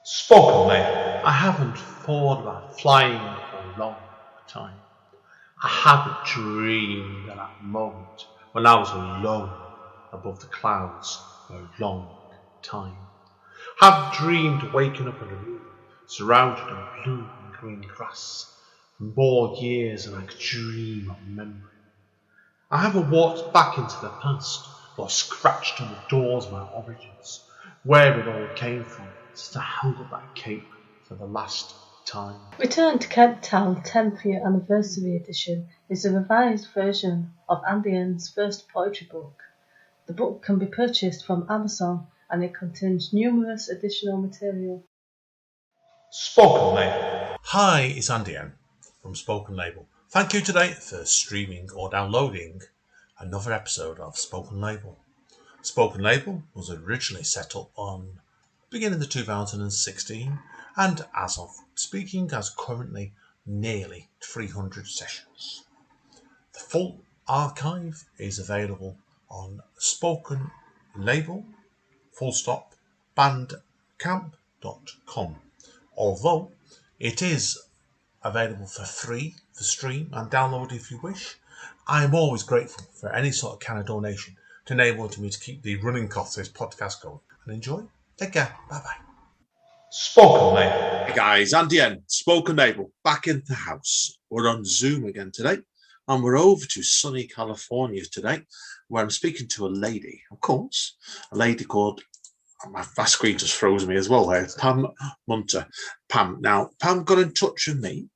Spokenly, I haven't thought about flying for a long time. I haven't dreamed of that moment when I was alone above the clouds for a long time. I haven't dreamed of waking up in a room surrounded in blue and green grass for more years than I could dream of remembering. I haven't walked back into the past or scratched on the doors of my origins, where it all came from, since I held up that cape for the last time. Return to Cape Town 10th Year Anniversary Edition is a revised version of Andy N's first poetry book. The book can be purchased from Amazon and it contains numerous additional material. Spokenly. Hi, it's Andy N from Spoken Label. Thank you today for streaming or downloading another episode of Spoken Label. Spoken Label was originally set up on beginning of 2016 and as of speaking has currently nearly 300 sessions. The full archive is available on Spoken Label bandcamp.com. Although it is available for free for stream and download if you wish, I am always grateful for any sort of kind of donation to enable me to keep the running costs of this podcast going. And enjoy. Take care. Bye bye. Spoken Label. Hey guys, Andy N, Spoken Label, back in the house. We're on Zoom again today, and we're over to sunny California today, where I'm speaking to a lady, of course, a lady called, my screen just froze me as well here, Pam Munter. Pam. Now, Pam got in touch with me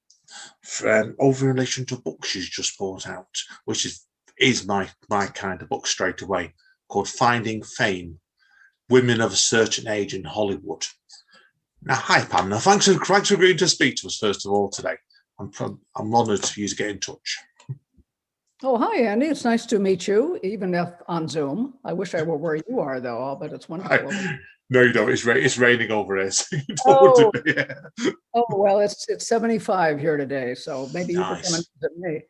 over in relation to a book she's just brought out, which is my kind of book straight away, called Finding Fame, Women of a Certain Age in Hollywood. Now, hi, Pam. Now, thanks for agreeing to speak to us, first of all, today. I'm honoured for you to get in touch. Oh, hi, Andy. It's nice to meet you, even if on Zoom. I wish I were where you are, though, but it's wonderful. No, you don't. It's raining over here. So you don't Oh. want to be here. Oh, well, it's 75 here today, so maybe you could come and visit me.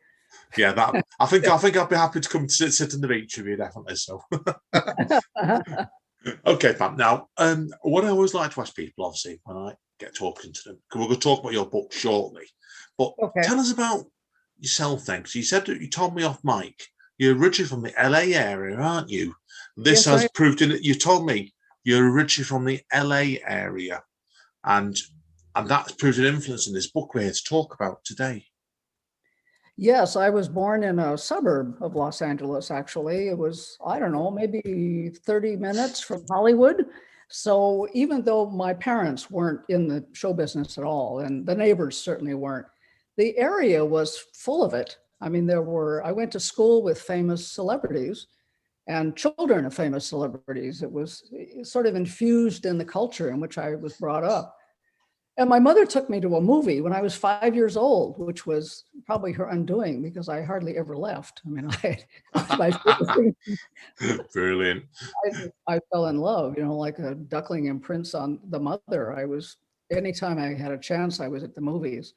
Yeah, that I think I'll be happy to come sit on the beach with you, definitely. So, okay, Pam. Now, what I always like to ask people, obviously, when I get talking to them, because we're going to talk about your book shortly, but tell us about yourself then, because you said that you told me off mic, you're originally from the LA area, aren't you? This has proved in it. You told me you're originally from the LA area, and that's proved an influence in this book we're here to talk about today. Yes, I was born in a suburb of Los Angeles, actually. It was, I don't know, maybe 30 minutes from Hollywood. So even though my parents weren't in the show business at all, and the neighbors certainly weren't, the area was full of it. I mean, I went to school with famous celebrities and children of famous celebrities. It was sort of infused in the culture in which I was brought up. And my mother took me to a movie when I was 5 years old, which was probably her undoing because I hardly ever left. I mean, Brilliant. I fell in love, like a duckling imprints on the mother. Anytime I had a chance, I was at the movies.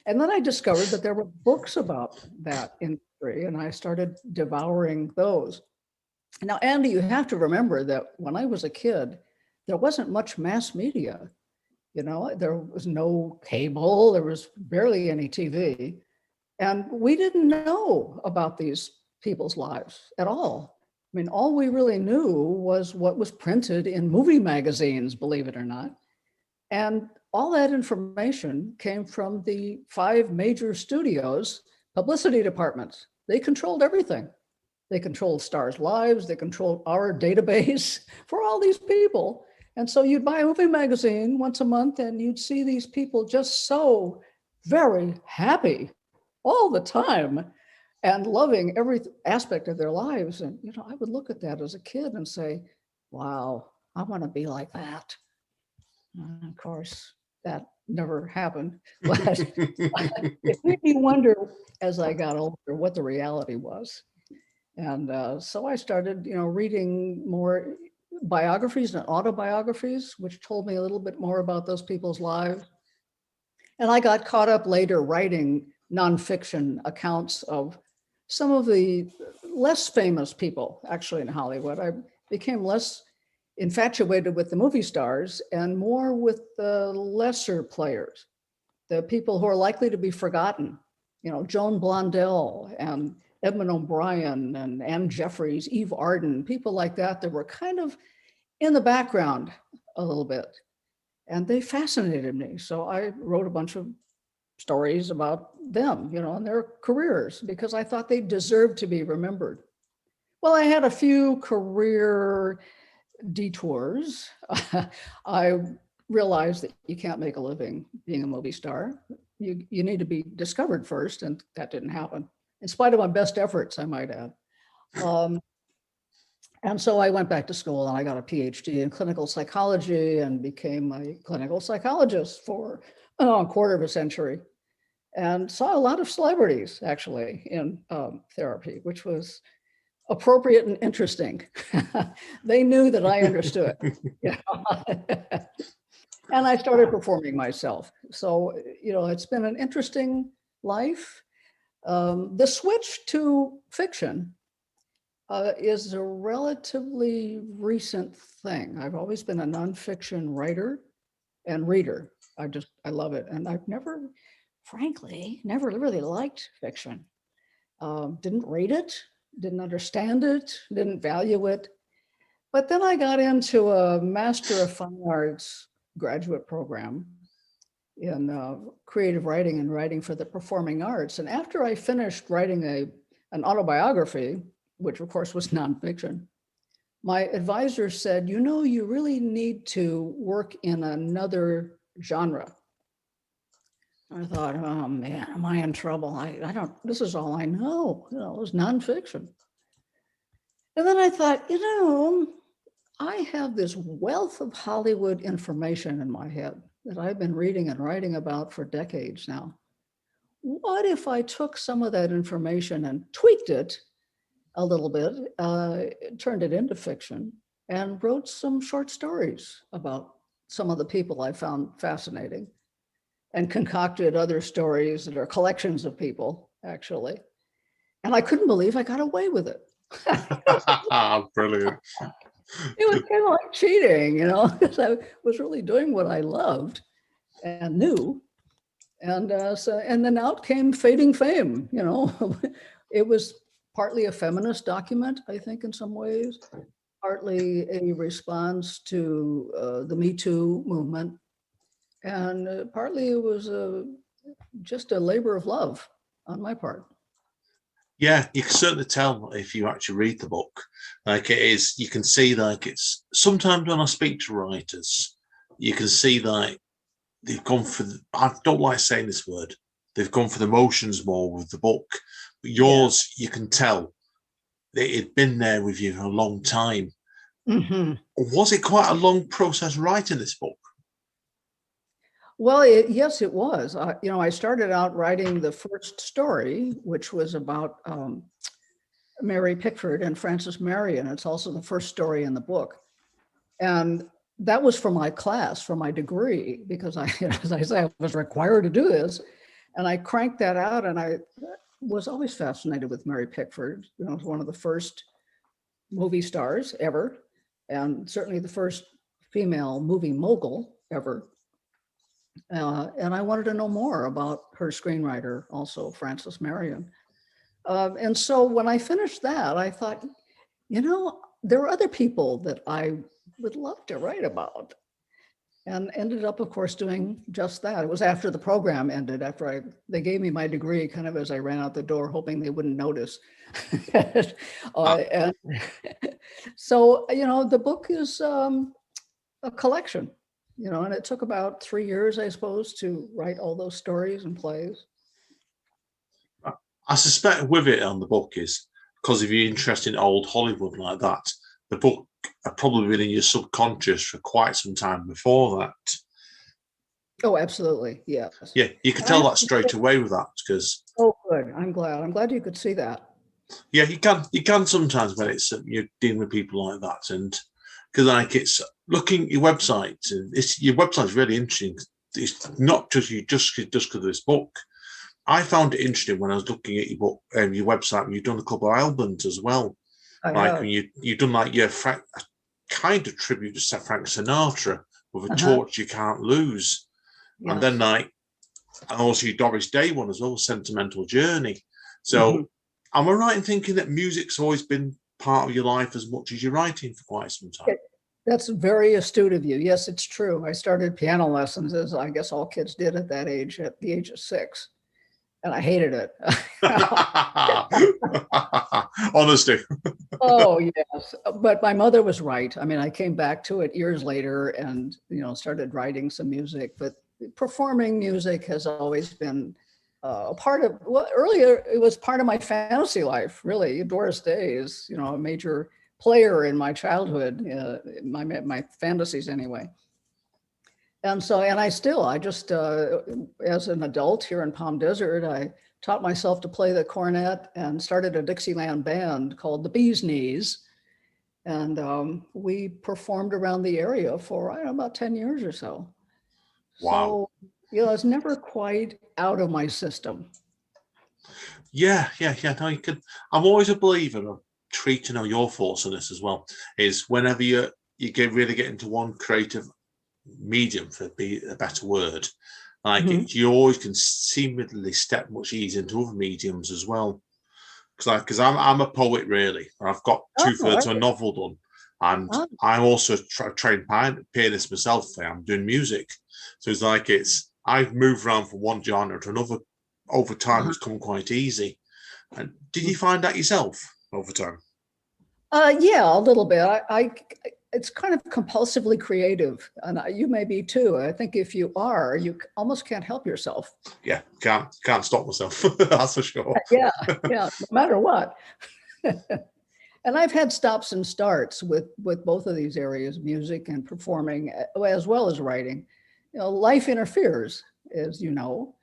And then I discovered that there were books about that industry, and I started devouring those. Now, Andy, you have to remember that when I was a kid, there wasn't much mass media. There was no cable, there was barely any TV, and we didn't know about these people's lives at all. I mean, all we really knew was what was printed in movie magazines, believe it or not. And all that information came from the 5 major studios' publicity departments. They controlled everything. They controlled stars' lives. They controlled our database for all these people. And so you'd buy a movie magazine once a month and you'd see these people just so very happy all the time and loving every aspect of their lives. And, I would look at that as a kid and say, wow, I want to be like that. Of course, that never happened, but it made me wonder as I got older what the reality was. And so I started, reading more biographies and autobiographies, which told me a little bit more about those people's lives. And I got caught up later writing nonfiction accounts of some of the less famous people actually in Hollywood. I became less infatuated with the movie stars and more with the lesser players, the people who are likely to be forgotten. You know, Joan Blondell and Edmund O'Brien and Anne Jeffreys, Eve Arden, people like that were kind of in the background a little bit. And they fascinated me. So I wrote a bunch of stories about them, you know, and their careers, because I thought they deserved to be remembered. Well, I had a few career detours. I realized that you can't make a living being a movie star. You need to be discovered first, and that didn't happen, in spite of my best efforts, I might add. And so I went back to school and I got a PhD in clinical psychology and became a clinical psychologist for a quarter of a century, and saw a lot of celebrities actually in therapy, which was appropriate and interesting. They knew that I understood. You know? And I started performing myself. So, you know, it's been an interesting life. The switch to fiction is a relatively recent thing. I've always been a nonfiction writer and reader. I love it. And I've frankly, never really liked fiction. Didn't read it, didn't understand it, didn't value it. But then I got into a Master of Fine Arts graduate program in creative writing and writing for the performing arts. And after I finished writing an autobiography, which of course was nonfiction, my advisor said, you know, you really need to work in another genre. I thought, oh man, am I in trouble? I don't, this is all I know, you know, it was nonfiction. And then I thought, you know, I have this wealth of Hollywood information in my head that I've been reading and writing about for decades now. What if I took some of that information and tweaked it a little bit, turned it into fiction, and wrote some short stories about some of the people I found fascinating, and concocted other stories that are collections of people, actually. And I couldn't believe I got away with it. Brilliant. It was kind of like cheating, you know, because I was really doing what I loved and knew. And and then out came Fading Fame, you know. It was partly a feminist document, I think, in some ways, partly a response to the Me Too movement, and partly it was just a labor of love on my part. Yeah, you can certainly tell if you actually read the book. Like, it is, you can see, like, it's sometimes when I speak to writers, you can see like they've gone for I don't like saying this word, they've gone for the motions more with the book. But yours, you can tell that it'd been there with you for a long time. Mm-hmm. Was it quite a long process writing this book? Well, yes, it was. You know, I started out writing the first story, which was about Mary Pickford and Frances Marion. It's also the first story in the book. And that was for my class, for my degree, because as I say, I was required to do this. And I cranked that out, and I was always fascinated with Mary Pickford. You know, one of the first movie stars ever, and certainly the first female movie mogul ever. And I wanted to know more about her screenwriter, also Frances Marion. And so when I finished that, I thought, you know, there are other people that I would love to write about. And ended up, of course, doing just that. It was after the program ended, after they gave me my degree, kind of as I ran out the door, hoping they wouldn't notice. And so, you know, the book is a collection. You know, and it took about 3 years, I suppose, to write all those stories and plays. I suspect with it on the book is because if you're interested in old Hollywood like that, the book had probably been in your subconscious for quite some time before that. Oh, absolutely. Yes. Yeah, you can tell that straight away with that because. Oh, good. I'm glad you could see that. Yeah, you can sometimes when it's you're dealing with people like that, and because like it's looking at your website, and your website's really interesting. It's not just because of this book. I found it interesting when I was looking at your book, your website, and you've done a couple of albums as well. Like when you've done like your kind of tribute to Frank Sinatra with a Uh-huh. torch you can't lose. Yeah. And then like, and also your Doris Day one as well, Sentimental Journey. So am I right in thinking that music's always been part of your life as much as your writing for quite some time? That's very astute of you. Yes, it's true. I started piano lessons, as I guess all kids did at that age, at the age of 6. And I hated it. Honesty. Oh, yes. But my mother was right. I mean, I came back to it years later and, started writing some music. But performing music has always been a part of, well, earlier it was part of my fantasy life, really. Doris Day is, a major player in my childhood, my fantasies anyway. And so, I just, as an adult here in Palm Desert, I taught myself to play the cornet and started a Dixieland band called the Bee's Knees. And we performed around the area for, about 10 years or so. Wow. So, it's never quite out of my system. Yeah. No, you can. I'm always a believer of treating your thoughts on this as well, is whenever you really get into one creative medium, for be a better word, like you always can seemingly step much easier into other mediums as well. Because I'm a poet, really. I've got 2/3 of a novel done, and I'm also a trained pianist myself. I'm doing music, so it's like I've moved around from one genre to another over time. It's come quite easy. And did you find that yourself over time? Yeah, a little bit. It's kind of compulsively creative, and you may be too. I think if you are, you almost can't help yourself. Yeah, can't stop myself. That's for sure. Yeah, no matter what. And I've had stops and starts with both of these areas, music and performing, as well as writing. Life interferes, as you know,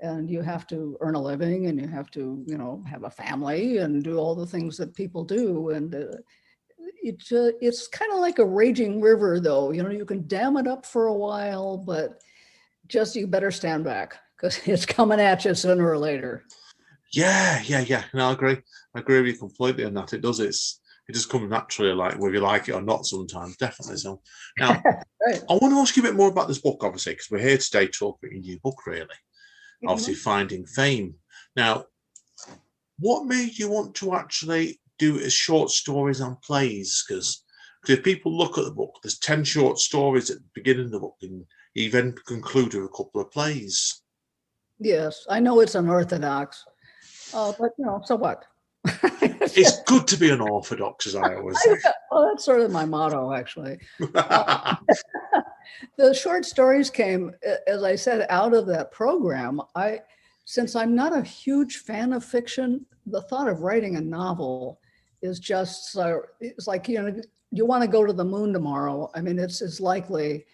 and you have to earn a living, and you have to, have a family and do all the things that people do, and it's kind of like a raging river, though. You can dam it up for a while, but just you better stand back, because it's coming at you sooner or later. Yeah. No, I agree with you completely on that. It just comes naturally, like whether you like it or not sometimes, definitely. So now Right. I want to ask you a bit more about this book, obviously, because we're here today talking about your new book, really. Obviously, Finding Fame. Now, what made you want to actually do it as short stories and plays? Because if people look at the book, there's 10 short stories at the beginning of the book, and you then conclude with a couple of plays. Yes, I know it's unorthodox, but so what? It's good to be unorthodox, as I always say. Well, that's sort of my motto, actually. The short stories came, as I said, out of that program. Since I'm not a huge fan of fiction, the thought of writing a novel is just, it's like, you want to go to the moon tomorrow. I mean, it's likely.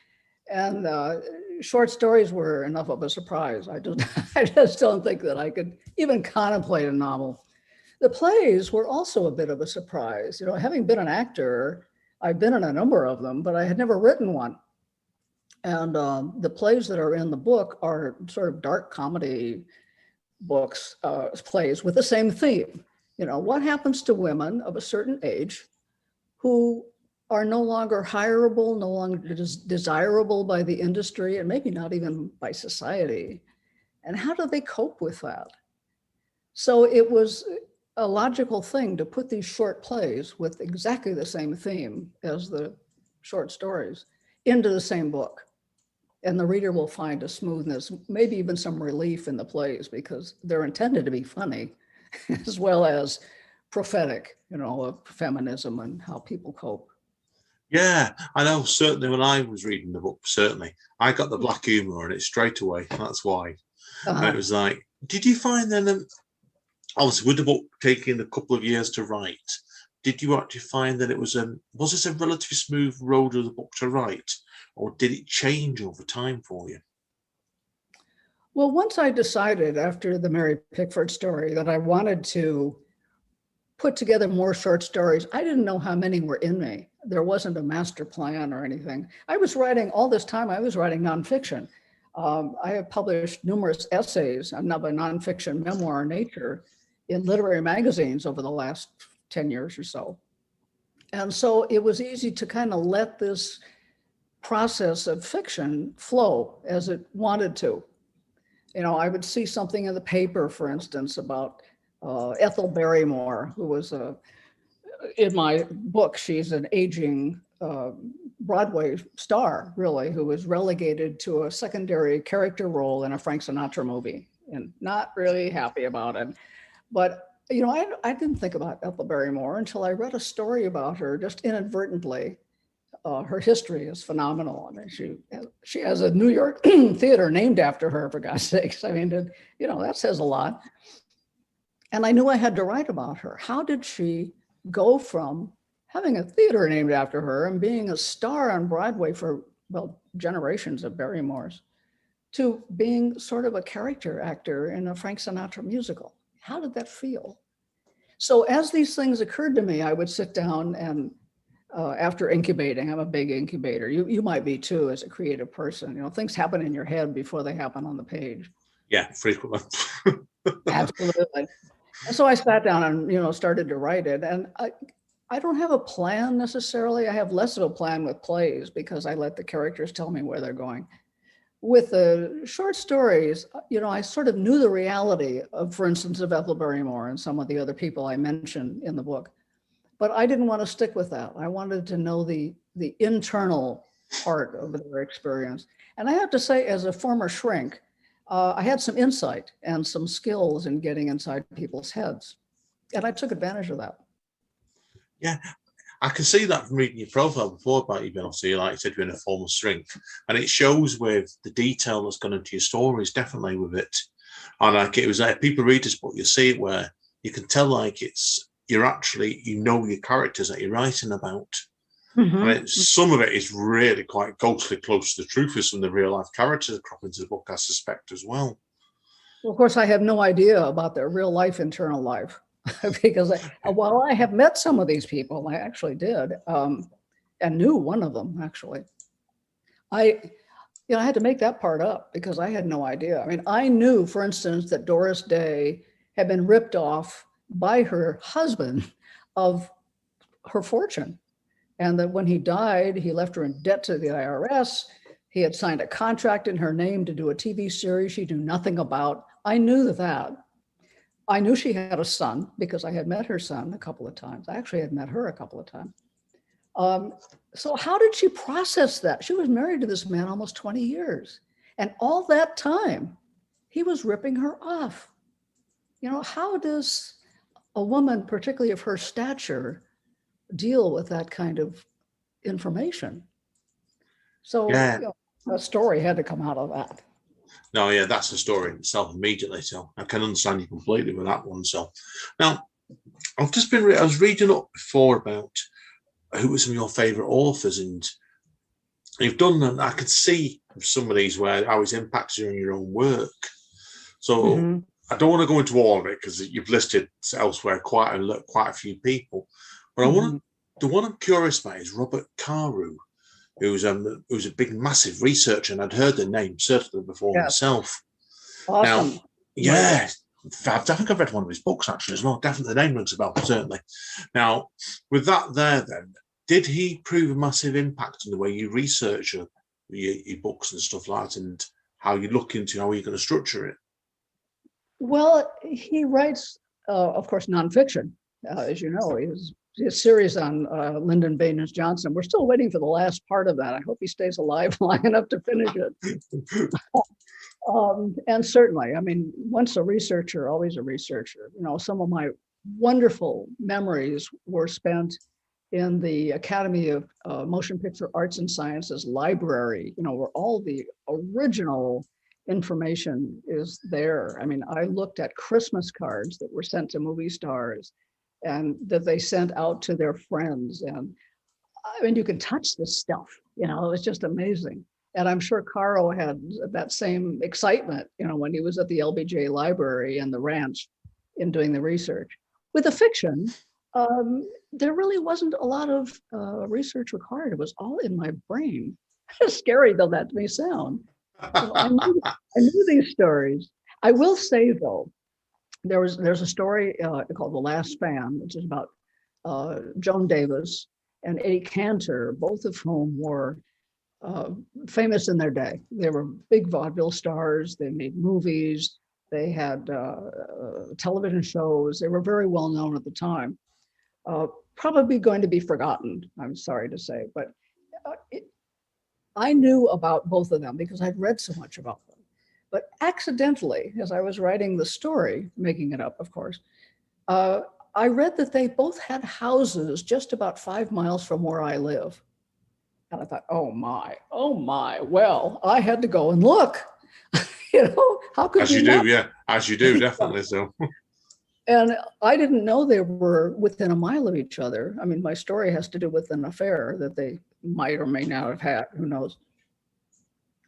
And short stories were enough of a surprise. I just don't think that I could even contemplate a novel. The plays were also a bit of a surprise. Having been an actor, I've been in a number of them, but I had never written one. And the plays that are in the book are sort of dark comedy books, plays with the same theme. What happens to women of a certain age who are no longer hireable, no longer desirable by the industry, and maybe not even by society? And how do they cope with that? So it was a logical thing to put these short plays with exactly the same theme as the short stories into the same book. And the reader will find a smoothness, maybe even some relief in the plays, because they're intended to be funny as well as prophetic, of feminism and how people cope. Yeah, I know. Certainly when I was reading the book, certainly I got the black humor in it straight away. That's why. And it was like, did you find then, obviously with the book taking a couple of years to write, did you actually find that it was this a relatively smooth road of the book to write, or did it change over time for you? Well, once I decided after the Mary Pickford story that I wanted to put together more short stories, I didn't know how many were in me. There wasn't a master plan or anything. I was writing all this time. I was writing nonfiction. I have published numerous essays, of a nonfiction memoir nature, in literary magazines over the last 10 years or so. And so it was easy to kind of let this process of fiction flow as it wanted to. You know, I would see something in the paper, for instance, about Ethel Barrymore, who was in my book, she's an aging Broadway star, really, who was relegated to a secondary character role in a Frank Sinatra movie, and not really happy about it. But you know, I didn't think about Ethel Barrymore until I read a story about her, just inadvertently. Her history is phenomenal. I mean, she has a New York theater named after her, for God's sakes. I mean, you know, that says a lot. And I knew I had to write about her. How did she go from having a theater named after her and being a star on Broadway for, well, generations of Barrymores, to being sort of a character actor in a Frank Sinatra musical? How did that feel? So as these things occurred to me, I would sit down and after incubating, I'm a big incubator. You might be too, as a creative person. You know, things happen in your head before they happen on the page. Yeah, frequently. Absolutely. And so I sat down and, you know, started to write it. And I don't have a plan necessarily. I have less of a plan with plays because I let the characters tell me where they're going. With the short stories, you know, I sort of knew the reality of, for instance, of Ethel Barrymore and some of the other people I mentioned in the book. But I didn't want to stick with that. I wanted to know the internal part of their experience. And I have to say, as a former shrink, I had some insight and some skills in getting inside people's heads. And I took advantage of that. Yeah, I can see that from reading your profile before about you being obviously, like you said, you're in a former shrink. And it shows with the detail that's gone into your stories, definitely with it. And like it was like people read this book, you see it where you can tell like you're actually, you know, your characters that you're writing about. Mm-hmm. And some of it is really quite ghostly close to the truth with some of the real life characters that crop into the book, I suspect, as well. Well, of course, I have no idea about their real life, internal life, because while I have met some of these people, I actually did, and knew one of them, actually. I had to make that part up because I had no idea. I mean, I knew, for instance, that Doris Day had been ripped off by her husband of her fortune. And that when he died, he left her in debt to the IRS. He had signed a contract in her name to do a TV series she knew nothing about. I knew that. I knew she had a son because I had met her son a couple of times. I actually had met her a couple of times. So how did she process that? She was married to this man almost 20 years. And all that time, he was ripping her off. You know, how does a woman, particularly of her stature, deal with that kind of information? So yeah. A story had to come out of that. No, yeah, that's the story itself immediately. So I can understand you completely with that one. So now I've just been, I was reading up before about who were some of your favorite authors, and you've done that. I could see some of these where how it's impacted you on your own work. So I don't want to go into all of it because you've listed elsewhere quite a few people. But the one I'm curious about is Robert Carew, who's a big, massive researcher, and I'd heard the name certainly before myself. Awesome. Now, yeah, I think I've read one of his books actually as well. Definitely the name rings a bell, certainly. Now, with that there then, did he prove a massive impact on the way you research your books and stuff like that, and how you look into how you're going to structure it? Well, he writes, of course, nonfiction, as you know. His series on Lyndon Baines Johnson. We're still waiting for the last part of that. I hope he stays alive long enough to finish it. And certainly, I mean, once a researcher, always a researcher. You know, some of my wonderful memories were spent in the Academy of Motion Picture Arts and Sciences library, you know, where all the original information is there. I mean, I looked at Christmas cards that were sent to movie stars and that they sent out to their friends. And I mean, you can touch this stuff, you know, it was just amazing. And I'm sure Caro had that same excitement, you know, when he was at the LBJ library and the ranch in doing the research. With the fiction, there really wasn't a lot of research required. It was all in my brain. Scary though that may sound. So I knew these stories. I will say though, there's a story called The Last Fan, which is about Joan Davis and Eddie Cantor, both of whom were famous in their day. They were big vaudeville stars. They made movies. They had television shows. They were very well known at the time. Probably going to be forgotten, I'm sorry to say, but I knew about both of them because I'd read so much about them. But accidentally, as I was writing the story, making it up, of course, I read that they both had houses just about 5 miles from where I live. And I thought, oh my, well, I had to go and look. How could as you not? do, yeah, as you do, definitely. So, and I didn't know they were within a mile of each other. I mean, my story has to do with an affair that they might or may not have had. Who knows?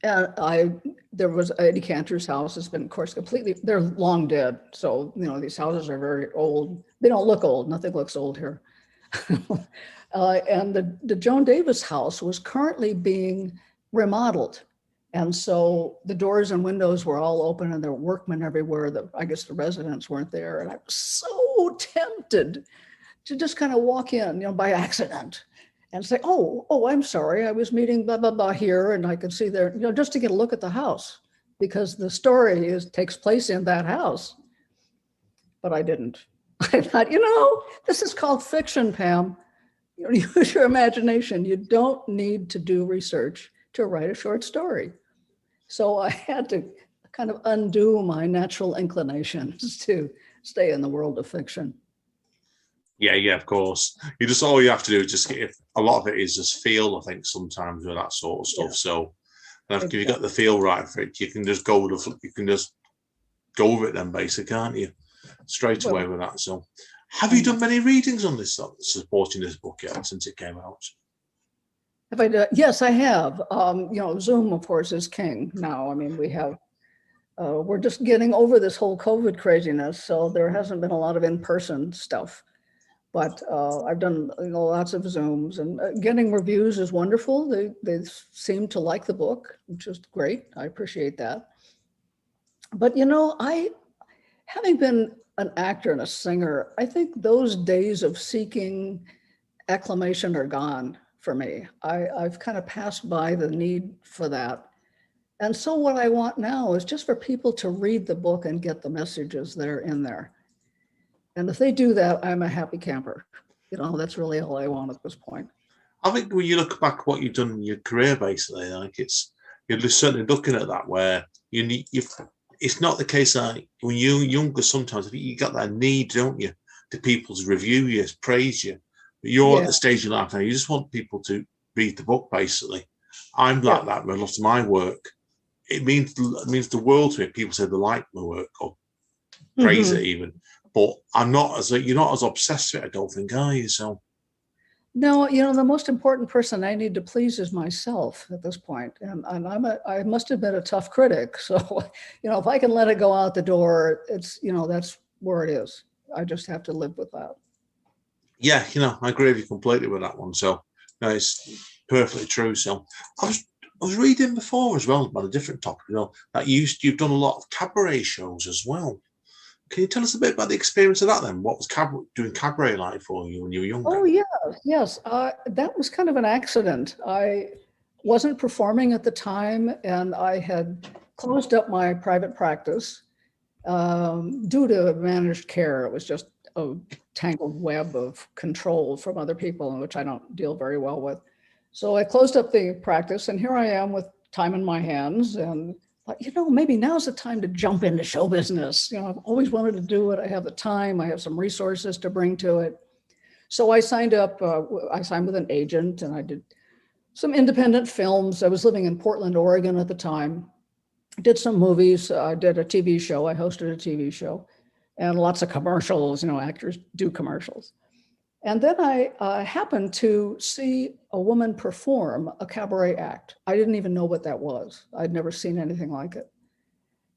And there was Eddie Cantor's house has been, of course, completely. They're long dead, so these houses are very old. They don't look old. Nothing looks old here. And the Joan Davis house was currently being remodeled. And so the doors and windows were all open and there were workmen everywhere. I guess the residents weren't there. And I was so tempted to just kind of walk in, by accident and say, oh, I'm sorry. I was meeting blah, blah, blah here. And I could see there, just to get a look at the house because the story takes place in that house. But I didn't. I thought, this is called fiction, Pam. Use your imagination. You don't need to do research to write a short story. So I had to kind of undo my natural inclinations to stay in the world of fiction. Yeah, of course. All you have to do is just get, a lot of it is just feel, I think, sometimes with that sort of stuff. Yeah. So if you got the feel right for it, you can just go with it then, basically, can't you? Straight away with that. So have you done many readings on this, supporting this book yet, since it came out? Have I done? Yes, I have. Zoom, of course, is king now. I mean, we're just getting over this whole COVID craziness, so there hasn't been a lot of in-person stuff. But I've done lots of Zooms, and getting reviews is wonderful. They seem to like the book, which is great. I appreciate that. But having been an actor and a singer, I think those days of seeking acclamation are gone for me. I've kind of passed by the need for that. And so what I want now is just for people to read the book and get the messages that are in there. And if they do that, I'm a happy camper. That's really all I want at this point. I think when you look back what you've done in your career, basically, like you're just certainly looking at that where it's not the case that when you're younger, sometimes you got that need, don't you, to people to review you, praise you. But you're at the stage of life now, you just want people to read the book, basically. I'm like that with a lot of my work. It means the world to me. People say they like my work or praise it even. But you're not as obsessed with it, I don't think, are you? So no, the most important person I need to please is myself at this point. And I must have been a tough critic. So, if I can let it go out the door, it's, that's where it is. I just have to live with that. Yeah, I agree with you completely with that one. So it's perfectly true. So I was reading before as well about a different topic, that you've done a lot of cabaret shows as well. Can you tell us a bit about the experience of that then? What was doing cabaret like for you when you were younger? Oh, yes. That was kind of an accident. I wasn't performing at the time, and I had closed up my private practice due to managed care. It was just a tangled web of control from other people, which I don't deal very well with. So I closed up the practice, and here I am with time in my hands, and maybe now's the time to jump into show business. I've always wanted to do it. I have the time. I have some resources to bring to it. So I signed up. I signed with an agent, and I did some independent films. I was living in Portland, Oregon at the time. Did some movies. I did a TV show. I hosted a TV show, and lots of commercials. Actors do commercials. And then I happened to see a woman perform a cabaret act. I didn't even know what that was. I'd never seen anything like it.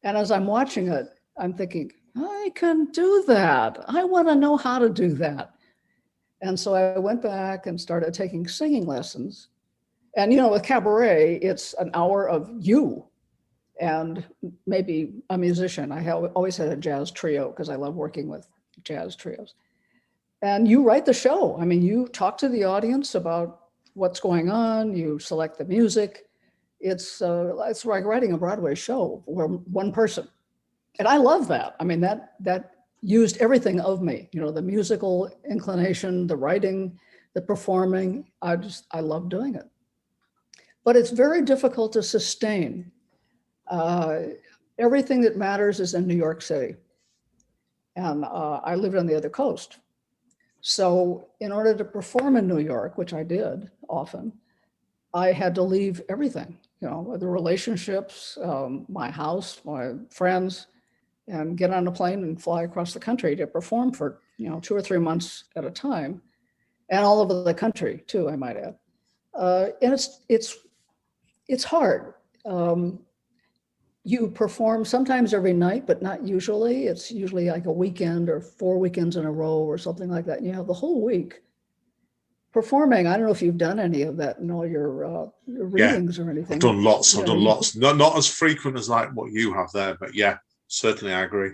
And as I'm watching it, I'm thinking, I can do that. I want to know how to do that. And so I went back and started taking singing lessons. And, with cabaret, it's an hour of you and maybe a musician. I always had a jazz trio because I love working with jazz trios. And you write the show. I mean, you talk to the audience about what's going on. You select the music. It's like writing a Broadway show where one person. And I love that. I mean, that used everything of me, you know, the musical inclination, the writing, the performing. I love doing it. But it's very difficult to sustain. Everything that matters is in New York City. And I lived on the other coast. So in order to perform in New York, which I did often, I had to leave everything, you know, the relationships, my house, my friends, and get on a plane and fly across the country to perform for, you know, 2 or 3 months at a time, and all over the country too, I might add. And it's hard. You perform sometimes every night, but not usually. It's usually like a weekend or 4 weekends in a row or something like that. And you have the whole week performing. I don't know if you've done any of that in all your readings or anything. I've done lots. I've done lots. Not as frequent as like what you have there, but yeah, certainly I agree.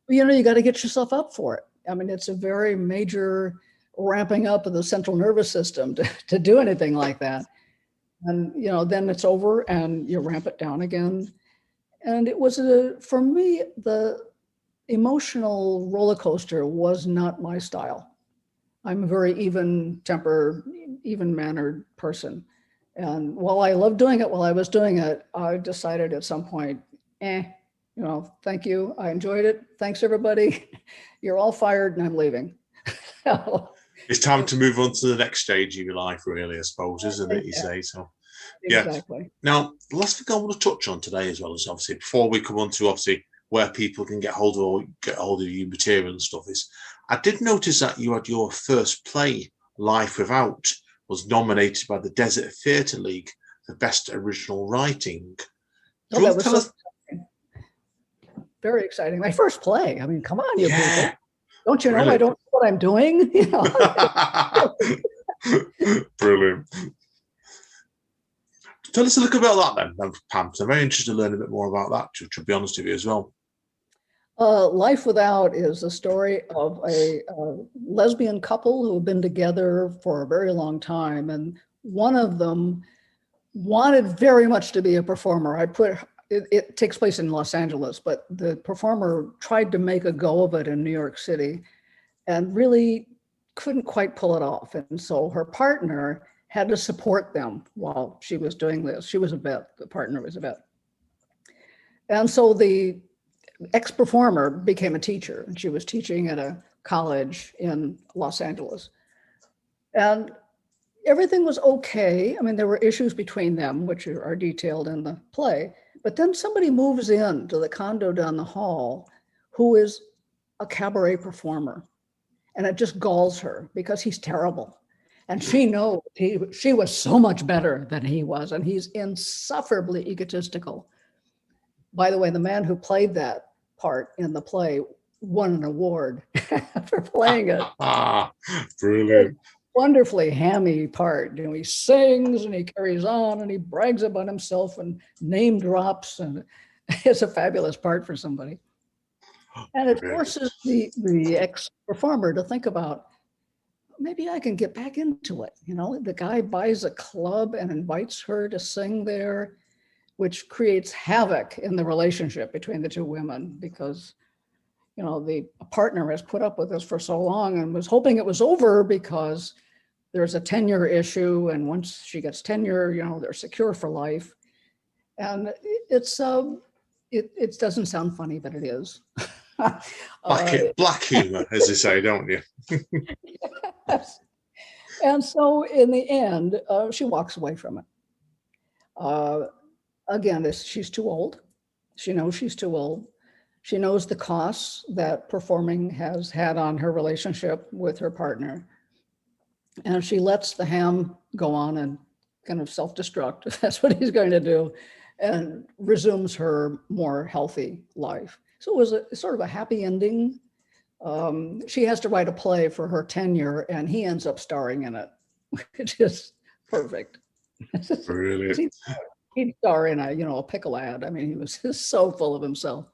You know, you got to get yourself up for it. I mean, it's a very major ramping up of the central nervous system to do anything like that. And, you know, then it's over and you ramp it down again. And it was, for me, the emotional roller coaster was not my style. I'm a very even-tempered, even-mannered person. And while I loved doing it, while I was doing it, I decided at some point, you know, thank you. I enjoyed it. Thanks, everybody. You're all fired and I'm leaving. It's time to move on to the next stage of your life, really, I suppose, isn't it? You say so. Exactly. Yeah. Now, the last thing I want to touch on today, as well as obviously before we come on to obviously where people can get hold of your material and stuff, is I did notice that you had your first play, Life Without, was nominated by the Desert Theatre League for Best Original Writing. Oh, that was so exciting. Very exciting. My first play. I mean, come on, you people. Don't you know I don't know what I'm doing? You know? Brilliant. Tell us a little bit about that then, Pam. I'm very interested to learn a bit more about that, to be honest with you as well. Life Without is a story of a lesbian couple who have been together for a very long time. And one of them wanted very much to be a performer. It takes place in Los Angeles, but the performer tried to make a go of it in New York City and really couldn't quite pull it off. And so her partner had to support them while she was doing this. She was a vet, the partner was a vet. And so the ex-performer became a teacher, and she was teaching at a college in Los Angeles. And everything was okay. I mean, there were issues between them, which are detailed in the play. But then somebody moves in to the condo down the hall who is a cabaret performer. And it just galls her because he's terrible. And she knows she was so much better than he was. And he's insufferably egotistical. By the way, the man who played that part in the play won an award for playing it. Brilliant. Wonderfully hammy part. You know, he sings and he carries on and he brags about himself and name drops, and it's a fabulous part for somebody. And it forces the ex-performer to think about, maybe I can get back into it. You know, the guy buys a club and invites her to sing there, which creates havoc in the relationship between the two women because, you know, the partner has put up with this for so long and was hoping it was over because there's a tenure issue. And once she gets tenure, you know, they're secure for life. And it doesn't sound funny, but it is. Black humor, as you say, don't you? Yes. And so in the end, she walks away from it. Again, she's too old. She knows she's too old. She knows the costs that performing has had on her relationship with her partner. And she lets the ham go on and kind of self-destruct, if that's what he's going to do, and resumes her more healthy life. So it was sort of a happy ending. She has to write a play for her tenure, and he ends up starring in it, which is perfect. Brilliant. He'd star in a pickle ad. I mean, he was just so full of himself.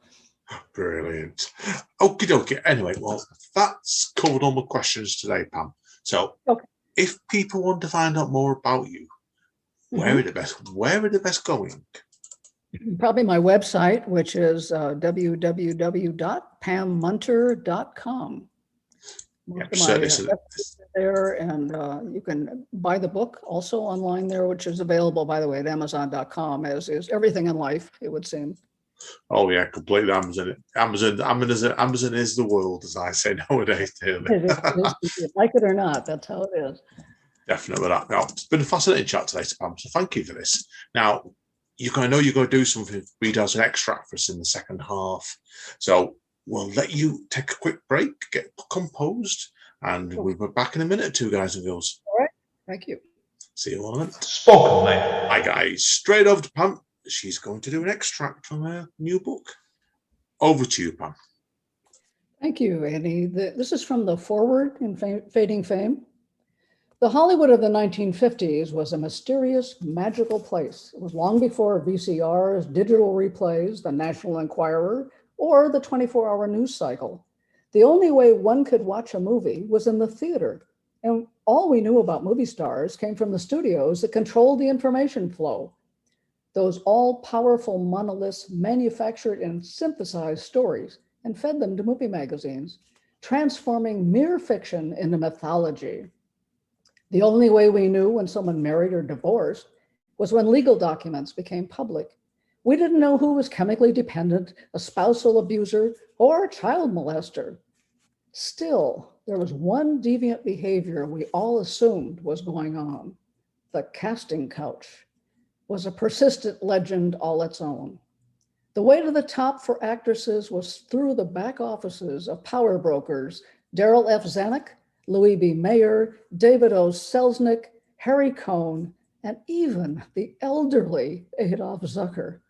Brilliant. Okie dokie. Anyway, well, that's covered all my questions today, Pam. So, Okay. if people want to find out more about you, where are the best going? Probably my website, which is www.pammunter.com. Most of my recipes are there, and you can buy the book also online there, which is available, by the way, at Amazon.com, as is everything in life, it would seem. Oh yeah, completely Amazon. Amazon is the world, as I say nowadays. It is, if you like it or not, that's how it is. Definitely that. Now, it's been a fascinating chat today, Pam. So thank you for this. Now, I know you're going to do something, read out an extract for us in the second half. So we'll let you take a quick break, get composed, and we'll be back in a minute or two, guys and girls. All right. Thank you. See you in a minute. Spoken Label. Hi, guys. Straight over to Pam. She's going to do an extract from her new book. Over to you, Pam. Thank you, Andy. This is from the foreword in Fading Fame. The Hollywood of the 1950s was a mysterious, magical place. It was long before VCRs, digital replays, the National Enquirer, or the 24-hour news cycle. The only way one could watch a movie was in the theater, and all we knew about movie stars came from the studios that controlled the information flow. Those all-powerful monoliths manufactured and synthesized stories and fed them to movie magazines, transforming mere fiction into mythology. The only way we knew when someone married or divorced was when legal documents became public. We didn't know who was chemically dependent, a spousal abuser, or a child molester. Still, there was one deviant behavior we all assumed was going on. The casting couch was a persistent legend all its own. The way to the top for actresses was through the back offices of power brokers, Daryl F. Zanuck, Louis B. Mayer, David O. Selznick, Harry Cohn, and even the elderly Adolf Zucker.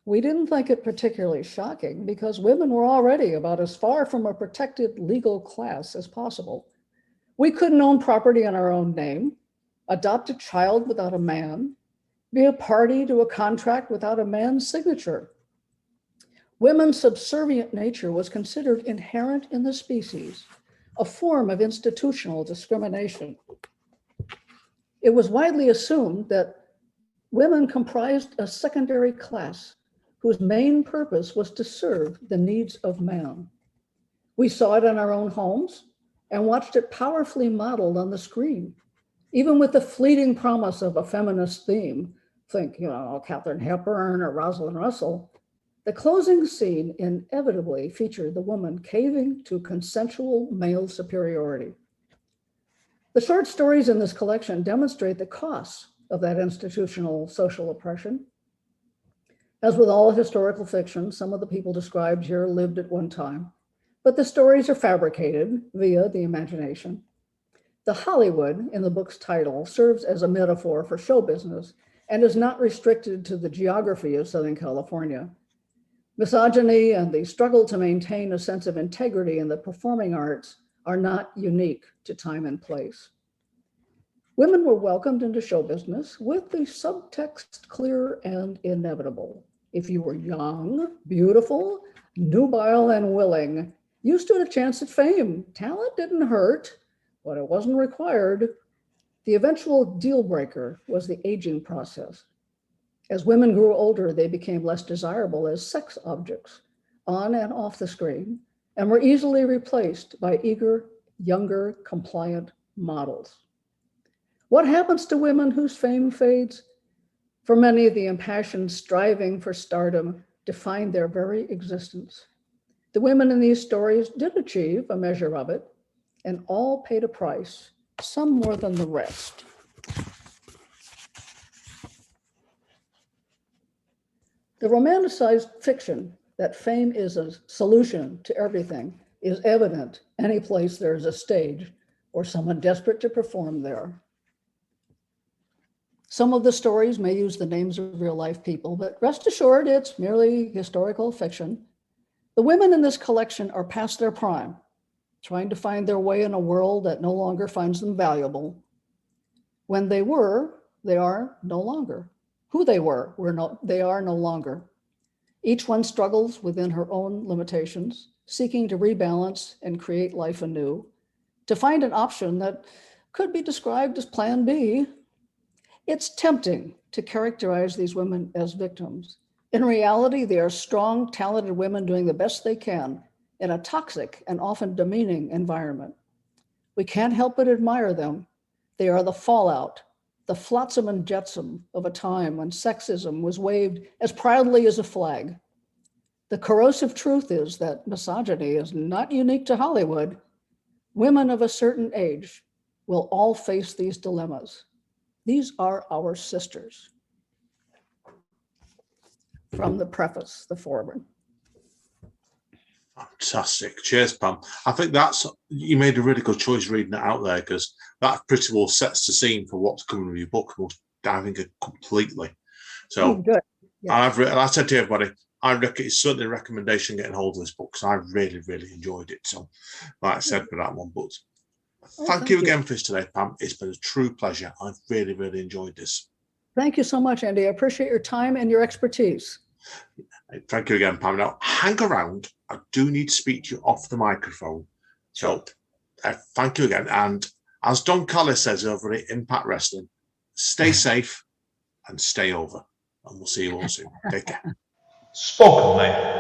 We didn't think it particularly shocking because women were already about as far from a protected legal class as possible. We couldn't own property in our own name, adopt a child without a man, be a party to a contract without a man's signature. Women's subservient nature was considered inherent in the species, a form of institutional discrimination. It was widely assumed that women comprised a secondary class whose main purpose was to serve the needs of man. We saw it in our own homes and watched it powerfully modeled on the screen. Even with the fleeting promise of a feminist theme, think, Katharine Hepburn or Rosalind Russell, the closing scene inevitably featured the woman caving to consensual male superiority. The short stories in this collection demonstrate the costs of that institutional social oppression. As with all historical fiction, some of the people described here lived at one time, but the stories are fabricated via the imagination. The Hollywood in the book's title serves as a metaphor for show business and is not restricted to the geography of Southern California. Misogyny and the struggle to maintain a sense of integrity in the performing arts are not unique to time and place. Women were welcomed into show business with the subtext clear and inevitable. If you were young, beautiful, nubile, and willing, you stood a chance at fame. Talent didn't hurt, but it wasn't required. The eventual deal breaker was the aging process. As women grew older, they became less desirable as sex objects on and off the screen and were easily replaced by eager, younger, compliant models. What happens to women whose fame fades? For many, the impassioned striving for stardom defined their very existence. The women in these stories did achieve a measure of it, and all paid a price, some more than the rest. The romanticized fiction that fame is a solution to everything is evident any place there's a stage or someone desperate to perform there. Some of the stories may use the names of real life people, but rest assured it's merely historical fiction. The women in this collection are past their prime, trying to find their way in a world that no longer finds them valuable. When they were, they are no longer. Who they were, they are no longer. Each one struggles within her own limitations, seeking to rebalance and create life anew, to find an option that could be described as Plan B. It's tempting to characterize these women as victims. In reality, they are strong, talented women doing the best they can in a toxic and often demeaning environment. We can't help but admire them. They are the fallout, the flotsam and jetsam of a time when sexism was waved as proudly as a flag. The corrosive truth is that misogyny is not unique to Hollywood. Women of a certain age will all face these dilemmas. These are our sisters. From the preface, the foreword. Fantastic. Cheers, Pam. I think you made a really good choice reading it out there, because that pretty well sets the scene for what's coming with your book. We'll dive into it completely. So Good. Yes. I said to everybody, I reckon it's certainly a recommendation getting hold of this book, because I really, really enjoyed it. So, like I said for that one, but thank you again for this today, Pam. It's been a true pleasure. I've really, really enjoyed this. Thank you so much, Andy. I appreciate your time and your expertise. Thank you again, Pam. Now, hang around. I do need to speak to you off the microphone. So, thank you again. And as Don Callis says over at Impact Wrestling, stay safe and stay over. And we'll see you all soon. Take care. Spoken, mate.